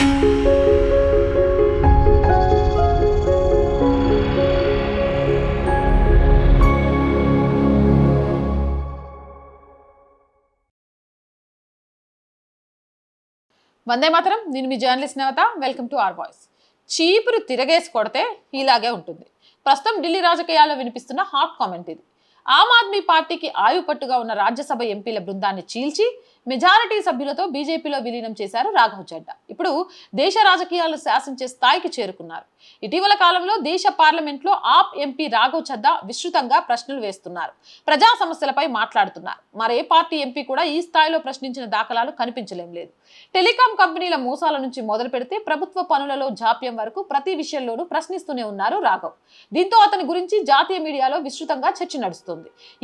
వందే మాతరం. నేను మీ journalist Navata. Welcome to R voice. చీపురు తిరగేసి కొడితే ఇలాగే ఉంటుంది. ప్రస్తుతం ఢిల్లీ రాజకీయాల్లో వినిపిస్తున్న హాట్ కామెంట్ ఇది. ఆమ్ ఆద్మీ పార్టీకి ఆయుపట్టుగా ఉన్న రాజ్యసభ ఎంపీల బృందాన్ని చీల్చి మెజారిటీ సభ్యులతో బీజేపీలో విలీనం చేశారు రాఘవ్ చడ్డా. ఇప్పుడు దేశ రాజకీయాలు శాసించే స్థాయికి చేరుకున్నారు. ఇటీవల కాలంలో దేశ పార్లమెంట్లో ఆప్ ఎంపీ రాఘవ్ చడ్డా విస్తృతంగా ప్రశ్నలు వేస్తున్నారు. ప్రజా సమస్యలపై మాట్లాడుతున్నారు. మరే పార్టీ ఎంపీ కూడా ఈ స్థాయిలో ప్రశ్నించిన దాఖలాలు కనిపించలేం లేదు. టెలికాం కంపెనీల మోసాల నుంచి మొదలు పెడితే ప్రభుత్వ పనులలో జాప్యం వరకు ప్రతి విషయంలోనూ ప్రశ్నిస్తూనే ఉన్నారు రాఘవ్. దీంతో అతని గురించి జాతీయ మీడియాలో విస్తృతంగా చర్చ నడుస్తుంది.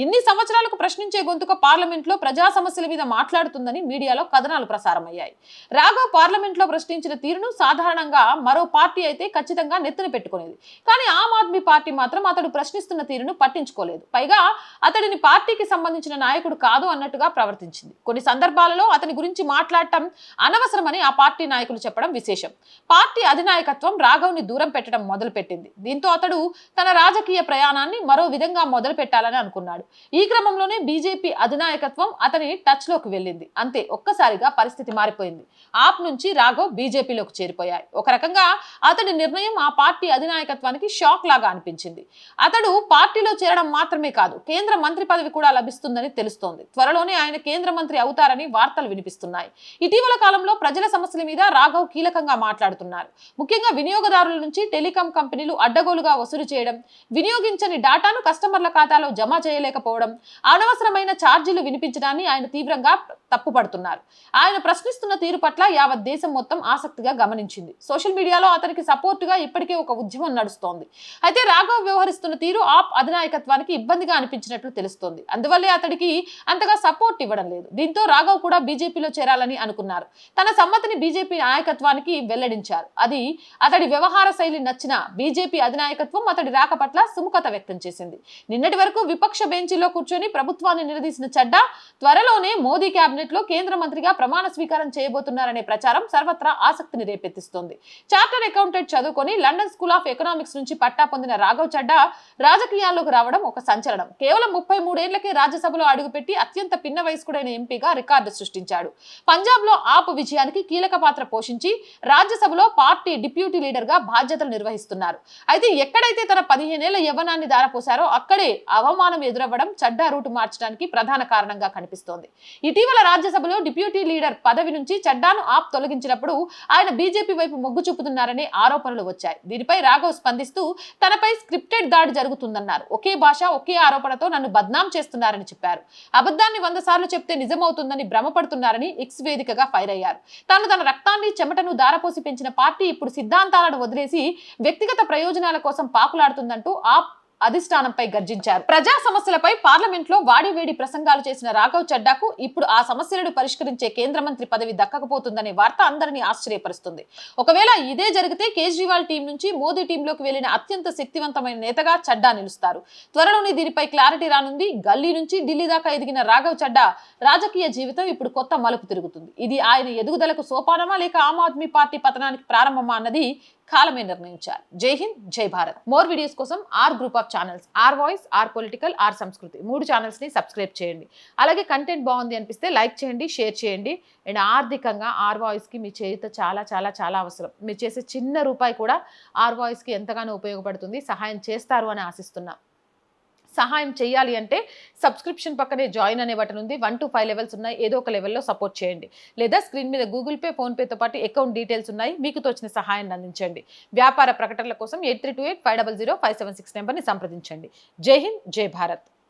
ఇన్ని సంవత్సరాలకు ప్రశ్నించే గొంతుక పార్లమెంట్లో ప్రజా సమస్యల మీద మాట్లాడుతుందని మీడియాలో కథనాలు ప్రసారమయ్యాయి. రాఘవ్ పార్లమెంట్లో ప్రశ్నించిన తీరును సాధారణంగా మరో పార్టీ అయితే ఖచ్చితంగా నెత్తిన పెట్టుకునేది. కానీ ఆమ్ ఆద్మీ పార్టీ మాత్రం అతడు ప్రశ్నిస్తున్న తీరును పట్టించుకోలేదు. పైగా అతడిని పార్టీకి సంబంధించిన నాయకుడు కాదు అన్నట్టుగా ప్రవర్తించింది. కొన్ని సందర్భాలలో అతని గురించి మాట్లాడటం అనవసరమని ఆ పార్టీ నాయకులు చెప్పడం విశేషం. పార్టీ అధినాయకత్వం రాఘవ్ ని దూరం పెట్టడం మొదలుపెట్టింది. దీంతో అతడు తన రాజకీయ ప్రయాణాన్ని మరో విధంగా మొదలు పెట్టాలని అనుకున్నాడు. ఈ క్రమంలోనే బీజేపీ అధినాయకత్వం అతని టచ్ లోకి వెళ్ళింది. అంతే, ఒక్కసారిగా పరిస్థితి మారిపోయింది. ఆప్ నుంచి రాఘవ్ బీజేపీలోకి చేరిపోయాయి. ఒక రకంగా అతడి నిర్ణయం ఆ పార్టీ అధినాయకత్వానికి షాక్ లాగా అనిపించింది. అతడు పార్టీలో చేరడం మాత్రమే కాదు, కేంద్ర మంత్రి పదవి కూడా లభిస్తుందని తెలుస్తోంది. త్వరలోనే ఆయన కేంద్ర మంత్రి అవుతారని వార్తలు వినిపిస్తున్నాయి. ఇటీవల కాలంలో ప్రజల సమస్యల మీద రాఘవ్ కీలకంగా మాట్లాడుతున్నారు. ముఖ్యంగా వినియోగదారుల నుంచి టెలికాం కంపెనీలు అడ్డగోలుగా వసూలు చేయడం, వినియోగించని డాటాను కస్టమర్ల ఖాతాలో జమ చేయలేకపోవడం, అనవసరమైన ఛార్జీలు వినిపించడాన్ని ఆయన తీవ్రంగా తప్పుపడుతున్నారు. ఆయన ప్రశ్నిస్తున్న తీరు పట్ల యావత్ దేశం మొత్తం ఆసక్తిగా గమనించింది. సోషల్ మీడియాలో అతనికి సపోర్టుగా ఇప్పటికే ఒక ఉద్యమం నడుస్తోంది. అయితే రాఘవ్ వ్యవహరిస్తున్న తీరు ఆప్ అధినాయకత్వానికి ఇబ్బందిగా అనిపించినట్లు తెలుస్తోంది. అందువల్లే అతడికి అంతగా సపోర్ట్ ఇవ్వడం లేదు. దీంతో రాఘవ్ కూడా బీజేపీలో చేరాలని అనుకున్నారు. తన సమ్మతిని బీజేపీ నాయకత్వానికి వెల్లడించారు. అది అతడి వ్యవహార శైలి నచ్చిన బీజేపీ అధినాయకత్వం అతడి రాక పట్ల సుముఖత వ్యక్తం చేసింది. నిన్నటి వరకు విపక్ష బెంచీలో కూర్చొని ప్రభుత్వాన్ని నిలదీసిన చడ్డా త్వరలోనే మోదీ కేబినెట్ లో కేంద్ర మంత్రిగా ప్రమాణ స్వీకారం చేయబోతున్నారనే ప్రచారం సర్వత్రా ఆసక్తిని రేపెత్తిస్తోంది. చార్టర్డ్ అకౌంటెంట్ చదువుకొని లండన్ స్కూల్ ఆఫ్ ఎకనామిక్స్ నుంచి పట్టా పొందిన రాఘవ్ చడ్డా రాజకీయాల్లోకి రావడం ఒక సంచలనం. కేవలం 33 ఏళ్లకే రాజ్యసభలో అడుగుపెట్టి అత్యంత పిన్న వయస్కుడైన ఎంపీగా రికార్డు సృష్టించాడు. పంజాబ్ లో ఆప్ విజయానికి కీలక పాత్ర పోషించి రాజ్యసభలో పార్టీ డిప్యూటీ లీడర్ గా బాధ్యతలు నిర్వహిస్తున్నారు. అయితే ఎక్కడైతే తన 15 ఏళ్ల యవ్వనాన్ని దారపోసారో అక్కడే అవమానం ఎదురవ్వడం చడ్డా రూటు మార్చడానికి ప్రధాన కారణంగా కనిపిస్తోంది. ఇటీవల రాజ్యసభలో డిప్యూటీ లీడర్ పదవి నుంచి చడ్డాను ఆప్ తొలగించినప్పుడు ఆయన బీజేపీ వైపు మొగ్గు చూపుతున్నారనే ఆరోపణలు వచ్చాయి. దీనిపై రాఘవ్ స్పందిస్తూ తనపై స్క్రిప్టెడ్ దాడి జరుగుతుందన్నారు. ఒకే భాష, ఒకే ఆరోపణతో నన్ను బద్నాం చేస్తున్నారని చెప్పారు. అబద్ధాన్ని 100 సార్లు చెప్తే నిజమవుతుందని భ్రమపడుతున్నారని ఎక్స్ వేదికగా ఫైర్ అయ్యారు. తాను తన రక్తాన్ని చెమటను దారపోసి పెంచిన పార్టీ ఇప్పుడు సిద్ధాంతాలను వదిలేసి వ్యక్తిగత ప్రయోజనాల కోసం పాకులాడుతుందంటూ ఆప్ అధిష్టానంపై గర్జించారు. ప్రజా సమస్యలపై పార్లమెంట్ లో వాడివేడి ప్రసంగాలు చేసిన రాఘవ్ చడ్డాకు ఇప్పుడు ఆ సమస్యలను పరిష్కరించే కేంద్ర మంత్రి పదవి దక్కకపోతుందనే వార్త అందరినీ ఆశ్చర్యపరుస్తుంది. ఒకవేళ ఇదే జరిగితే కేజ్రీవాల్ టీం నుంచి మోదీ టీంలోకి వెళ్లిన అత్యంత శక్తివంతమైన నేతగా చడ్డా నిలుస్తారు. త్వరలోనే దీనిపై క్లారిటీ రానుంది. గల్లీ నుంచి ఢిల్లీ దాకా ఎదిగిన రాఘవ్ చడ్డా రాజకీయ జీవితం ఇప్పుడు కొత్త మలుపు తిరుగుతుంది. ఇది ఆయన ఎదుగుదలకు సోపానమా లేక ఆమ్ ఆద్మీ పార్టీ పతనానికి ప్రారంభమా అన్నది కాలమే నిర్ణయించారు. జై హింద్, జై భారత్. మోర్ వీడియోస్ కోసం our group of channels, our voice, our political, our Sanskriti 3 channels ని సబ్స్క్రైబ్ చేయండి. అలాగే కంటెంట్ బాగుంది అనిపిస్తే లైక్ చేయండి, షేర్ చేయండి. అండ్ ఆర్థికంగా ఆర్ వాయిస్ కి మీ చేయుత చాలా చాలా చాలా అవసరం. మీరు చేసే చిన్న రూపాయి కూడా ఆర్ వాయిస్ కి ఎంతగానో ఉపయోగపడుతుంది. సహాయం చేస్తారు అని ఆశిస్తున్నాం. సహాయం చేయాలి అంటే సబ్స్క్రిప్షన్ పక్కనే జాయిన్ అనే బటన్ ఉంది. 1 to 5 లెవెల్స్ ఉన్నాయి. ఏదో ఒక లెవెల్లో సపోర్ట్ చేయండి. లేదా స్క్రీన్ మీద గూగుల్ పే, ఫోన్ పేతో పాటు అకౌంట్ డీటెయిల్స్ ఉన్నాయి. మీకు తోచిన సహాయాన్ని అందించండి. వ్యాపార ప్రకటనల కోసం 8328500576 నెంబర్ని సంప్రదించండి. జై హింద్, జై భారత్.